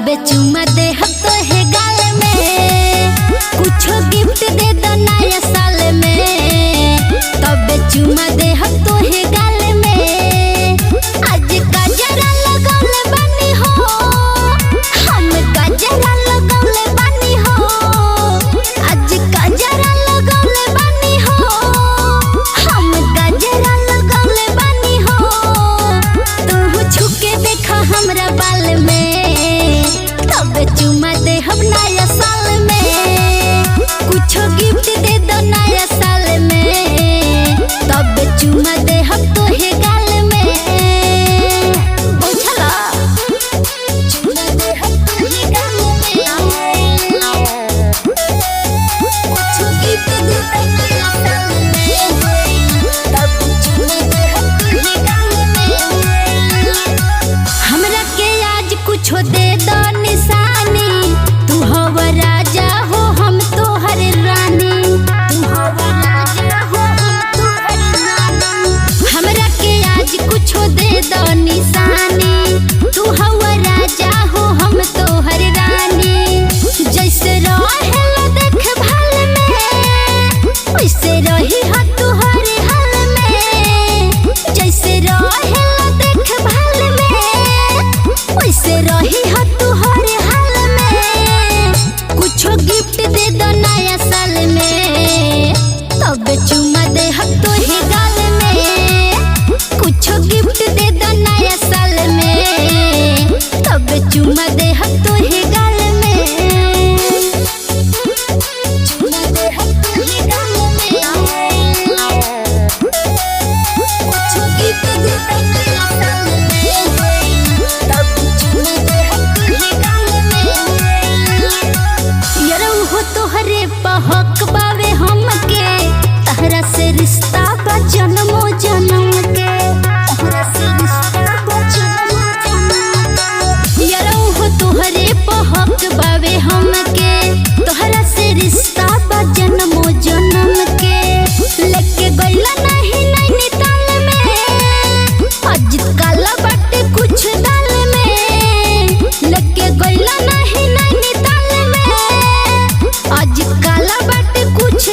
तबे चुमा दे हम तो है गाल में, कुछो गिफ्ट दे दो नया साल में। तबे चुमा दे हम तो है गाल में। आज गजरा लगौले बानी हो, हम गजरा लगौले बानी हो। आज गजरा लगौले बानी हो, हम गजरा लगौले बानी हो। तू छुके देखा हमरा बाल में, तबे चुमा दे हम नया साल में। कुछो गिफ्ट दे दो नया साल में, तबे चुमा दे हम तो है गाल में। बुझला चुमा दे हम तो है गाल में। कुछो गिफ्ट दे दो नया साल में, तबे चुमा दे हम तो है गाल में। हमरा के आज कुछो दे दो निशानी, तू हवा राजा हो हम तोहर रानी। तू हवा राजा हो हम तोहर रानी। हमरा के आज कुछो दे दो निशानी, तू हवा राजा हो हम तोहर रानी। जैसे रहेला देख भाल में, वैसे रही हा तू हर हाल में। जैसे रहेला देख भाल में, वैसे रही हा तू हर हाल में। कुछो गिफ्ट दे दो नया साल में, तबे चुमा दे हम तो है गाल में। कुछो गिफ्ट दे दो नया साल में, तबे चुमा दे हम तो है गाल में। चुमा दे हम तो है गाल में। कुछो गिफ्ट दे दो नया साल में, तबे चुमा दे हम तो है गाल में। यारो हो तोहरे पहक बावे हमके, तहरा से रिश्ता बा जन्मो जन्म के। तहरा से रिश्ता बा जन्मो जन्म के। यारो हो तोहरे पहक बावे हमके, तोहरा से रिश्ता बा जन्मो जन्म के। लेके गइला नहीं नैनीताल में, अजित काला बाटे कुछ दाल में। लेके गइला नहीं नैनीताल में, अजित काला बाटे कुछ